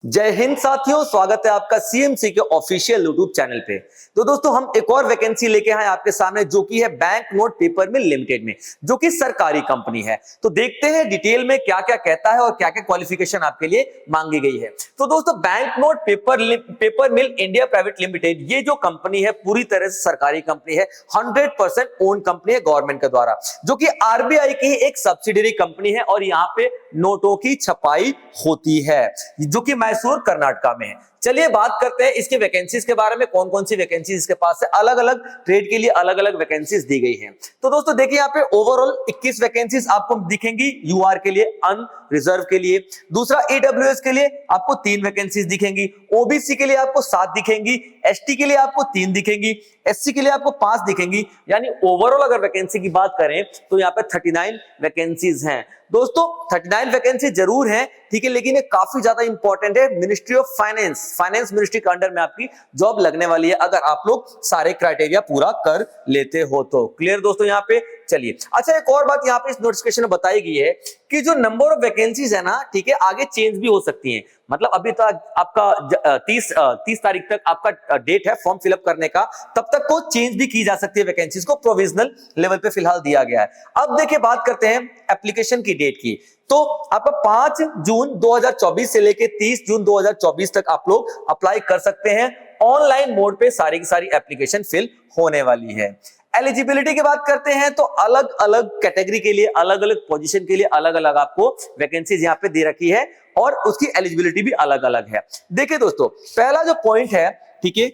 जय हिंद साथियों, स्वागत है आपका सीएमसी के ऑफिशियल यूट्यूब चैनल पे। तो दोस्तों हम एक और वैकेंसी लेके आए आपके सामने जो कि है bank note paper mill limited में, जो कि सरकारी कंपनी है। तो देखते हैं डिटेल में क्या क्या कहता है और क्या क्या क्वालिफिकेशन आपके लिए मांगी गई है। तो दोस्तों बैंक नोट पेपर मिल इंडिया प्राइवेट लिमिटेड, ये जो कंपनी है पूरी तरह से सरकारी कंपनी है, 100% ओन कंपनी है गवर्नमेंट के द्वारा, जो कि आरबीआई की एक सब्सिडियरी कंपनी है और यहाँ पे नोटों की छपाई होती है, जो कि मैसूर कर्नाटका में है। चलिए बात करते हैं इसके वैकेंसीज के बारे में, कौन कौन सी वैकेंसीज इसके पास है। अलग अलग ट्रेड के लिए अलग अलग वैकेंसीज दी गई हैं। तो दोस्तों देखिए यहाँ पे ओवरऑल 21 वैकेंसीज आपको दिखेंगी यूआर के लिए, अन रिजर्व के लिए। दूसरा ईडब्ल्यूएस के लिए आपको 3 वैकेंसीज दिखेंगी, ओबीसी के लिए आपको 7 दिखेंगी, एसटी के लिए आपको 3 दिखेंगी, एससी के लिए आपको 5 दिखेंगी। यानी ओवरऑल अगर वैकेंसी की बात करें तो यहाँ पे 39 वैकेंसीज हैं। दोस्तों 39 वैकेंसी जरूर है, ठीक है, लेकिन ये काफी ज्यादा इंपॉर्टेंट है। मिनिस्ट्री ऑफ फाइनेंस मिनिस्ट्री के अंडर में आपकी जॉब लगने वाली है अगर आप लोग सारे क्राइटेरिया पूरा कर लेते हो तो। क्लियर दोस्तों यहाँ पे। चलिए अच्छा, एक और बात यहाँ पे इस नोटिफिकेशन में बताई गई है कि जो नंबर ऑफ वैकेंसीज है ना, ठीक है, आगे चेंज भी हो सकती है। मतलब अभी तक आपका 30 तारीख तक आपका डेट है फॉर्म फिलअप करने का, तब तक को चेंज भी की जा सकती है वैकेंसीज को, प्रोविजनल लेवल पे फिलहाल दिया गया है। अब देखिए बात करते हैं एप्लीकेशन की डेट की। तो आपका 5 जून 2024 से लेके 30 जून 2024 तक आप लोग अप्लाई कर सकते हैं। ऑनलाइन मोड पे सारी की सारी एप्लीकेशन फिल होने वाली है। एलिजिबिलिटी की बात करते हैं तो अलग अलग कैटेगरी के लिए, अलग अलग पोजीशन के लिए अलग अलग आपको वैकेंसीज यहाँ पे दे रखी है और उसकी एलिजिबिलिटी भी अलग अलग है। देखिए दोस्तों, पहला जो पॉइंट है, ठीक है,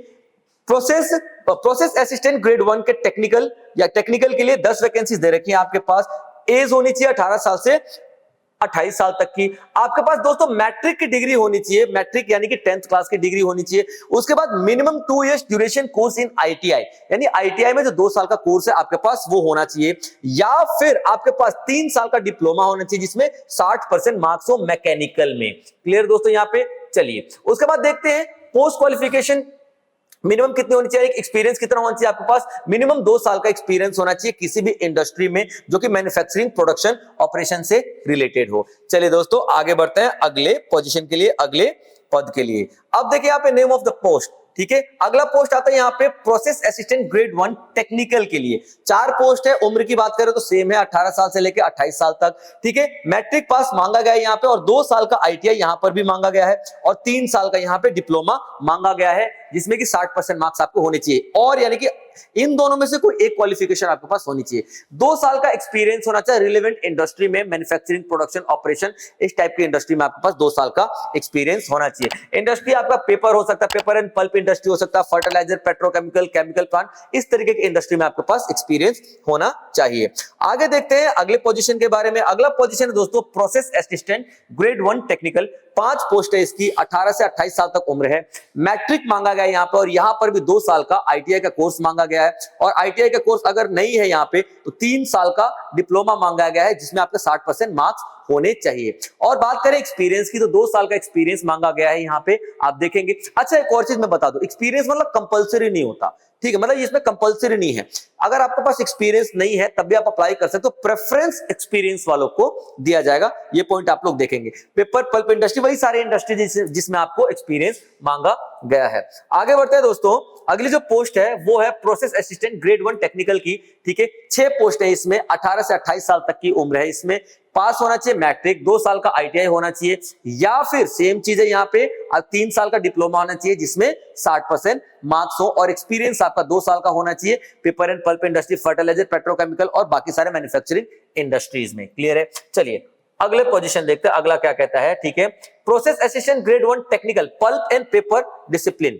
प्रोसेस असिस्टेंट ग्रेड 1 के टेक्निकल के लिए 10 वैकेंसीज दे रखी है आपके पास। एज होनी चाहिए 18 साल से 28 साल तक की। आपके पास दोस्तों मैट्रिक की डिग्री होनी चाहिए, मैट्रिक यानी कि 10th क्लास की डिग्री होनी चाहिए। उसके बाद minimum 2 years duration course in ITI, यानी आईटीआई में जो 2 साल का कोर्स है आपके पास वो होना चाहिए, या फिर आपके पास 3 साल का डिप्लोमा होना चाहिए जिसमें 60% मार्क्स हो मैकेनिकल में। क्लियर दोस्तों यहाँ पे। चलिए उसके बाद देखते हैं पोस्ट क्वालिफिकेशन मिनिमम कितनी होनी चाहिए, एक्सपीरियंस कितना होना चाहिए आपके पास। मिनिमम 2 साल का एक्सपीरियंस होना चाहिए किसी भी इंडस्ट्री में जो कि मैन्युफैक्चरिंग प्रोडक्शन ऑपरेशन से रिलेटेड हो। चलिए दोस्तों आगे बढ़ते हैं अगले पोजीशन के लिए, अगले पद के लिए। अब देखिए यहाँ पे नेम ऑफ द पोस्ट, ठीक है। अगला पोस्ट आता है यहाँ पे प्रोसेस असिस्टेंट ग्रेड 1 टेक्निकल के लिए। 4 पोस्ट है। उम्र की बात करें तो सेम है, 18 साल से लेकर 28 साल तक, ठीक है। मैट्रिक पास मांगा गया है यहाँ पे और 2 साल का आईटीआई यहाँ पर भी मांगा गया है और 3 साल का यहाँ पे डिप्लोमा मांगा गया है जिसमें कि 60% मार्क्स आपको होने चाहिए। और यानी कि इन दोनों में से कोई एक क्वालिफिकेशन आपके पास होनी चाहिए। 2 साल का एक्सपीरियंस होना चाहिए रिलेवेंट इंडस्ट्री में, मैन्युफैक्चरिंग प्रोडक्शन ऑपरेशन, इस टाइप की इंडस्ट्री में आपके पास 2 साल का एक्सपीरियंस होना चाहिए। इंडस्ट्री आपका पेपर हो सकता है, पेपर एंड पल्प इंडस्ट्री हो सकता है, फर्टिलाइजर, पेट्रोकेमिकल, केमिकल प्लांट, इस तरीके की इंडस्ट्री में आपके पास एक्सपीरियंस होना चाहिए। आगे देखते हैं अगले पोजीशन के बारे में। अगला पोजीशन है दोस्तों process assistant grade 1 technical. 5 post है इसकी, 18 से 28 साल तक उम्र है। मैट्रिक मांगा गया है यहाँ पर और यहाँ पर भी 2 साल का आईटीआई का कोर्स मांगा गया है और आईटीआई का कोर्स अगर नहीं है यहाँ पे तो 3 साल का डिप्लोमा मांगा गया है जिसमें आपके 60% मार्क्स होने चाहिए। और बात करें एक्सपीरियंस की तो 2 साल का एक्सपीरियंस मांगा गया है यहाँ पे, आप देखेंगे। अच्छा एक और चीज मैं बता दूं, एक्सपीरियंस मतलब कंपलसरी नहीं होता, ठीक है, मतलब इसमें कंपलसरी नहीं है। अगर आपके पास एक्सपीरियंस नहीं है तब भी आप अप्लाई कर सकते हो, प्रेफरेंस एक्सपीरियंस वालों को दिया जाएगा। ये पॉइंट आप लोग देखेंगे। पेपर पल्प इंडस्ट्री, वही सारी इंडस्ट्री जिसमें आपको एक्सपीरियंस मांगा गया है। आगे बढ़ते हैं दोस्तों, अगली जो पोस्ट है वो है प्रोसेस असिस्टेंट ग्रेड 1 टेक्निकल की, ठीक है। 6 पोस्ट है इसमें, 18 से 28 साल तक की उम्र है इसमें। पास होना चाहिए मैट्रिक, 2 साल का आईटीआई होना चाहिए, या फिर सेम चीज है यहाँ पे 3 साल का डिप्लोमा होना चाहिए जिसमें 60% मार्क्स हो और एक्सपीरियंस आपका 2 साल का होना चाहिए paper and pulp industry, fertiliser, petrochemical और बाकी सारे मैन्युफैक्चरिंग इंडस्ट्रीज में। क्लियर है। चलिए अगले पोजीशन देखते हैं अगला क्या कहता है, ठीक है। Process assistant grade 1 technical pulp and paper discipline.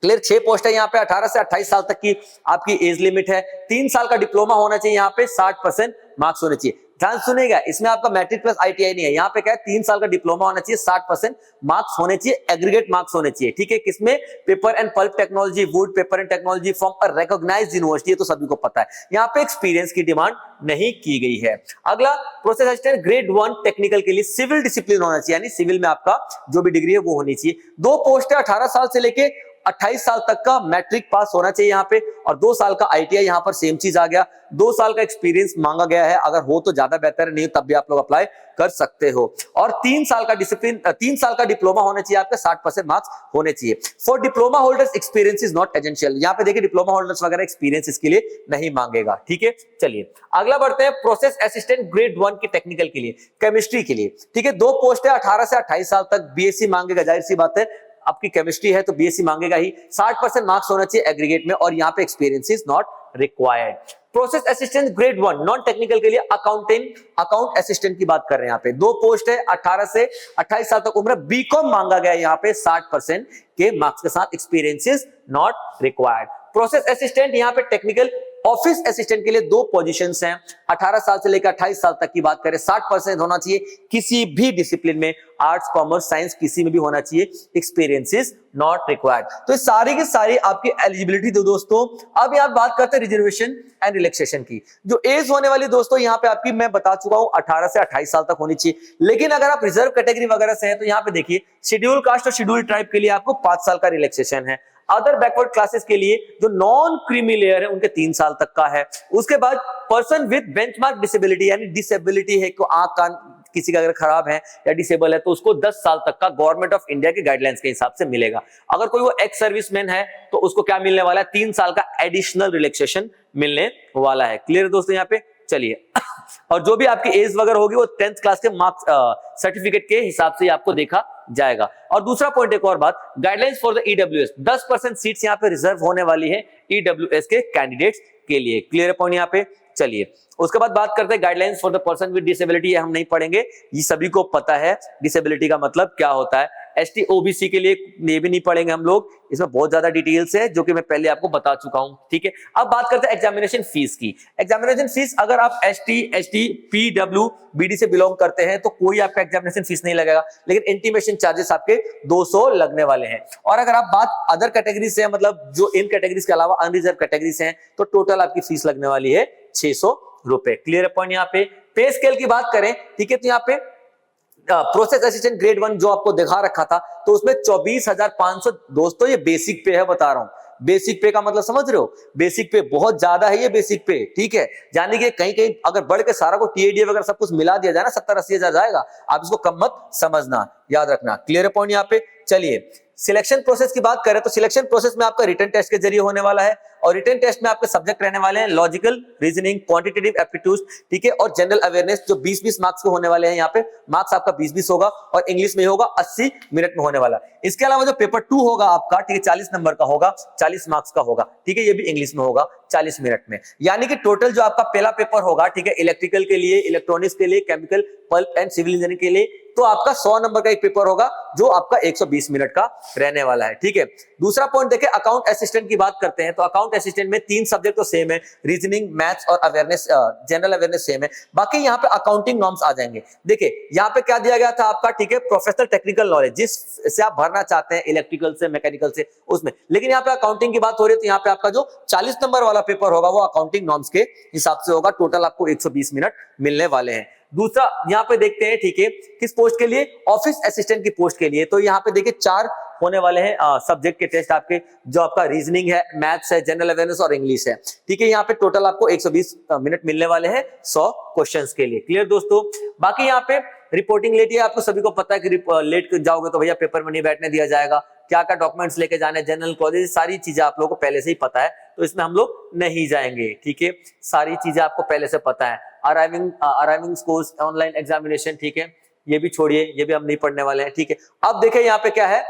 Clear, 6 post है यहाँ पे, 18 से 28 साल तक की आपकी एज लिमिट है। 3 साल का डिप्लोमा होना चाहिए यहाँ पे, 60% मार्क्स होने चाहिए। ध्यान सुनेगा, इसमें आपका मैट्रिक प्लस आईटीआई नहीं है, यहाँ पे क्या है 3 साल का डिप्लोमा होना चाहिए, 60% मार्क्स होने चाहिए, एग्रीगेट मार्क्स होने चाहिए, ठीक है। किसमें? Paper and pulp technology, wood paper and technology from a recognised university, ये तो सभी को पता है। यहाँ पे एक्सपीरियंस की डिमांड नहीं की गई है। अगला प्रोसेस असिस्टेंट ग्रेड 1 टेक्निकल के लिए सिविल डिसिप्लिन होना चाहिए, यानी सिविल में आपका जो भी डिग्री है वो होनी चाहिए। 2 पोस्ट है, 18 साल से लेके 28 साल तक का मैट्रिक पास होना चाहिए यहाँ पे, और 2 साल का आईटीआई, यहाँ पर सेम चीज आ गया। 2 साल का एक्सपीरियंस मांगा गया है, अगर हो तो ज्यादा बेहतर है, नहीं तब भी आप लोग अप्लाई कर सकते हो। और 3 साल का डिसिप्लिन, 3 साल का डिप्लोमा होना चाहिए, आपका 60% मार्क्स होने चाहिए। For diploma holders experience is not essential. यहाँ पे देखिए डिप्लोमा होल्डर्स वगैरह एक्सपीरियंस इसके लिए नहीं मांगेगा, ठीक है। चलिए अगला बढ़ते हैं, प्रोसेस असिस्टेंट ग्रेड 1 की टेक्निकल के लिए, केमिस्ट्री के लिए, ठीक है। 2 पोस्ट है, 18 से 28 साल तक, बीएससी मांगेगा, जाहिर सी बात है, आपकी केमिस्ट्री है तो बीएससी मांगेगा ही। 60% मार्क्स होना चाहिए एग्रीगेट में, और यहाँ पे experience is not required. Process assistant grade 1 non technical के लिए अकाउंट असिस्टेंट की बात कर रहे हैं। यहाँ पे 2 पोस्ट है, 18 से 28 साल तक उम्र, बीकॉम मांगा गया है यहाँ पे 60% के मार्क्स के साथ, experience is not required. Process assistant यहाँ पे टेक्निकल ऑफिस असिस्टेंट के लिए 2 पोजीशंस हैं, 18 साल से लेकर 28 साल तक की बात करें, 60% होना चाहिए किसी भी डिसिप्लिन में, आर्ट्स कॉमर्स साइंस किसी में भी होना चाहिए, एक्सपीरियंस इज नॉट रिक्वायर्ड। तो ये सारी की सारी आपकी एलिजिबिलिटी थी दोस्तों। अब यहाँ बात करते हैं रिजर्वेशन एंड रिलैक्सेशन की। जो एज होने वाली दोस्तों यहाँ पे आपकी मैं बता चुका हूं 18 से 28 साल तक होनी चाहिए, लेकिन अगर आप रिजर्व कैटेगरी वगैरह से हैं तो यहाँ पे देखिए शेड्यूल कास्ट और शेड्यूल ट्राइब के लिए आपको 5 साल का रिलैक्सेशन है। अदर बैकवर्ड क्लासेस के लिए जो नॉन क्रीमी लेयर है उनके 3 साल तक का है। उसके बाद पर्सन विद बेंचमार्क डिसेबिलिटी, यानी डिसेबिलिटी है, आंख कान किसी का अगर खराब है या डिसेबल है तो उसको 10 साल तक का गवर्नमेंट ऑफ इंडिया के गाइडलाइंस के हिसाब से मिलेगा। अगर कोई वो एक्स सर्विसमैन है तो उसको क्या मिलने वाला है, 3 साल का एडिशनल रिलैक्सेशन मिलने वाला है। क्लियर है दोस्तों यहाँ पे। चलिए और जो भी आपकी एज वगैरह होगी वो 10th क्लास के मार्क्स सर्टिफिकेट के हिसाब से आपको देखा जाएगा। और दूसरा पॉइंट, एक और बात, guidelines for the EWS, 10% seats यहाँ पे रिजर्व होने वाली है ईडब्ल्यूएस के कैंडिडेट्स के लिए। क्लियर पॉइंट यहाँ पे। चलिए उसके बाद बात करते हैं guidelines for the person with disability. ये हम नहीं पढ़ेंगे, ये सभी को पता है डिसेबिलिटी का मतलब क्या होता है। एसटी ओबीसी के लिए ये भी नहीं पढ़ेंगे हम लोग, इसमें बहुत ज्यादा डिटेल्स है जो कि मैं पहले आपको बता चुका हूं, ठीक है। अब बात करते हैं एग्जामिनेशन फीस की। एग्जामिनेशन फीस अगर आप एसटी पीडब्ल्यू बीडी से बिलोंग करते हैं तो कोई आपका एग्जामिनेशन फीस नहीं लगेगा, लेकिन इंटीमेशन चार्जेस आपके 200 लगने वाले हैं। और अगर आप बात अदर कैटेगरी से, मतलब जो इन कैटेगरीज के अलावा अनरिजर्व कैटेगरी से हैं, तो टोटल आपकी फीस लगने वाली है 600 रुपए। क्लियर पॉइंट यहाँ पे। पे स्केल की बात करें, ठीक है, तो यहाँ पे प्रोसेस असिस्टेंट ग्रेड 1 जो आपको दिखा रखा था तो उसमें 24,500 दोस्तों ये बेसिक पे है, बता रहा हूं। बेसिक पे का मतलब समझ रहे हो, बेसिक पे बहुत ज्यादा है ये बेसिक पे, ठीक है। यानी कि कहीं कहीं अगर बढ़ के सारा को टीएडी वगैरह सब कुछ मिला दिया जाए ना 70-80 हजार जाएगा, आप इसको कम मत समझना, याद रखना। क्लियर पॉइंट यहाँ पे। चलिए सिलेक्शन प्रोसेस की बात करें तो सिलेक्शन प्रोसेस में आपका रिटन टेस्ट के जरिए होने वाला है, और रिटन टेस्ट में आपके सब्जेक्ट रहने वाले हैं लॉजिकल रीजनिंग, क्वांटिटेटिव एप्टीट्यूड, ठीक है, और जनरल अवेयरनेस, जो 20-20 मार्क्स के होने वाले हैं। यहाँ पे मार्क्स आपका 20-20 होगा, और इंग्लिश में होगा 80 मिनट में होने वाला। इसके अलावा जो पेपर 2 होगा आपका, ठीक है, 40 नंबर का होगा, 40 मार्क्स का होगा, ठीक है, ये भी इंग्लिश में होगा 40 मिनट में। यानी कि टोटल जो आपका पहला पेपर होगा, ठीक है, इलेक्ट्रिकल के लिए, इलेक्ट्रॉनिक्स के लिए, chemical, pulp and civil engineering के लिए, तो आपका 100 नंबर का एक पेपर होगा जो आपका 120 मिनट का रहने वाला है, ठीक है। दूसरा पॉइंट देखिए, अकाउंट असिस्टेंट की बात करते हैं तो अकाउंट असिस्टेंट में 3 सब्जेक्ट तो सेम है, रीजनिंग, मैथ्स और अवेयरनेस, जनरल अवेयरनेस सेम है। बाकी यहाँ पे अकाउंटिंग नॉर्म्स आ जाएंगे। देखिए यहाँ पे क्या दिया गया था आपका, ठीक है, प्रोफेशनल टेक्निकल नॉलेज, जिससे आप भरना चाहते हैं इलेक्ट्रिकल से, मैकेनिकल से, उसमें। लेकिन यहाँ पे अकाउंटिंग की बात हो रही है तो यहाँ पे आपका जो 40 नंबर वाला पेपर होगा वो अकाउंटिंग नॉर्म्स के हिसाब से होगा। टोटल आपको 120 मिनट मिलने वाले हैं। दूसरा यहाँ पे देखते हैं, ठीक है, किस पोस्ट के लिए, ऑफिस असिस्टेंट की पोस्ट के लिए। तो यहाँ पे देखिए 4 होने वाले हैं सब्जेक्ट के टेस्ट आपके, जो आपका रीजनिंग है, मैथ्स है, जनरल अवेयरनेस और इंग्लिश है, ठीक है। यहाँ पे टोटल आपको 120 मिनट मिलने वाले हैं 100 क्वेश्चंस के लिए। क्लियर दोस्तों। बाकी यहाँ पे रिपोर्टिंग लेट है, आपको सभी को पता है कि लेट जाओगे तो भैया पेपर में नहीं बैठने दिया जाएगा, क्या क्या डॉक्यूमेंट्स लेके जाने, जनरल कॉलेज, सारी चीजें आप लोगों को पहले से ही पता है, तो इसमें हम लोग नहीं जाएंगे, ठीक है। सारी चीजें आपको पहले से पता है। अराइविंग स्कोर्स, ऑनलाइन एग्जामिनेशन, ठीक है, ये भी छोड़िए, ये भी हम नहीं पढ़ने वाले हैं, ठीक है। अब देखिए यहाँ पे क्या है,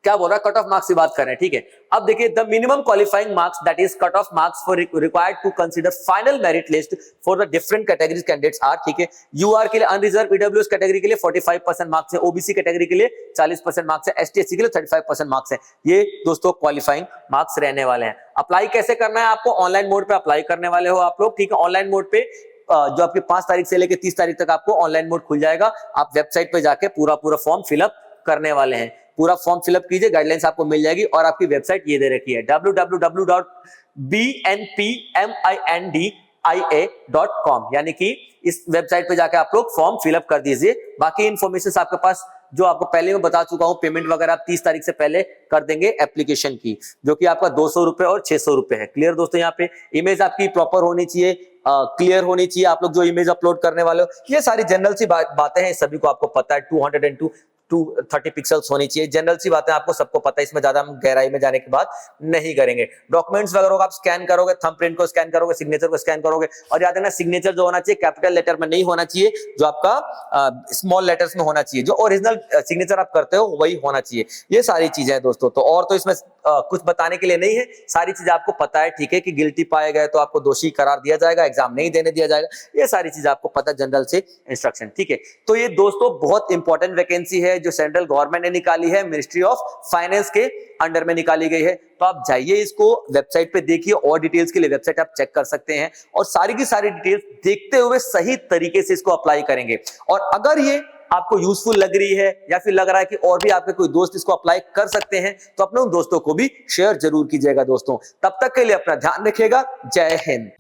क्या बोल रहा है, कट ऑफ मार्क्स की बात कर रहे हैं, ठीक है। अब देखिए, the minimum qualifying marks that is cut off marks for required to consider final merit list for the different categories candidates are, ठीक है। यूआर के लिए, अनरिजर्व ईडब्ल्यूएस कैटेगरी के लिए 45% मार्क्स है, ओबीसी कैटेगरी के लिए 40% मार्क्स है, एसटी एससी के लिए 35% मार्क्स है। ये दोस्तों क्वालिफाइंग मार्क्स रहने वाले हैं। अप्लाई कैसे करना है आपको, ऑनलाइन मोड पे अप्लाई करने वाले हो आप लोग, ठीक है। ऑनलाइन मोड पे जो आपके 5 तारीख से लेकर 30 तारीख तक आपको ऑनलाइन मोड खुल जाएगा। आप वेबसाइट पे जाके पूरा फॉर्म फिलअप करने वाले हैं। पूरा फॉर्म फिलअप कीजिए, गाइडलाइंस आपको मिल जाएगी, और आपकी वेबसाइट ये दे रखी है www.bnpmind ia.com, यानी कि इस वेबसाइट पे जाके आप लोग फॉर्म फिलअप कर दीजिए। बाकी इन्फॉर्मेशन आपके पास जो आपको पहले मैं बता चुका हूं, पेमेंट वगैरह आप 30 तारीख से पहले कर देंगे एप्लीकेशन की, जो कि आपका 200 रुपए और 600 रुपए है। क्लियर दोस्तों? यहाँ पे इमेज आपकी प्रॉपर होनी चाहिए, क्लियर होनी चाहिए। आप लोग जो इमेज अपलोड करने वाले हो, ये सारी जनरल सी बातें हैं, सभी को आपको पता है। 230 पिक्सल्स होनी चाहिए, जनरल सी बातें आपको सबको पता है, इसमें ज्यादा हम गहराई में जाने की बात नहीं करेंगे। डॉक्यूमेंट्स वगैरह आप स्कैन करोगे, थंबप्रिंट को स्कैन करोगे, सिग्नेचर को स्कैन करोगे, और याद रखना सिग्नेचर जो होना चाहिए कैपिटल लेटर में नहीं होना चाहिए, जो आपका स्मॉल लेटर्स में होना चाहिए। जो ओरिजिनल सिग्नेचर आप करते हो वही होना चाहिए। ये सारी चीजें हैं दोस्तों। तो और तो इसमें कुछ बताने के लिए नहीं है, सारी चीजें आपको पता है, ठीक है, कि गिल्टी पाए गए तो आपको दोषी करार दिया जाएगा, एग्जाम नहीं देने दिया जाएगा, ये सारी चीजें आपको पता, जनरल से इंस्ट्रक्शन, ठीक है। तो ये दोस्तों बहुत इंपॉर्टेंट वैकेंसी है जो सेंट्रल गवर्नमेंट ने निकाली है, मिनिस्ट्री ऑफ फाइनेंस के अंडर में निकाली गई है। तो आप जाइए, इसको वेबसाइट पे देखिए, और डिटेल्स के लिए वेबसाइट आप चेक कर सकते हैं, और सारी की सारी डिटेल्स देखते हुए सही तरीके से इसको अप्लाई करेंगे। और अगर ये आपको यूजफुल लग रही है, या फिर लग रहा है कि और भी आपके कोई दोस्त इसको अप्लाई कर सकते हैं, तो अपने उन दोस्तों को भी शेयर जरूर कीजिएगा दोस्तों। तब तक के लिए अपना ध्यान रखिएगा। जय हिंद।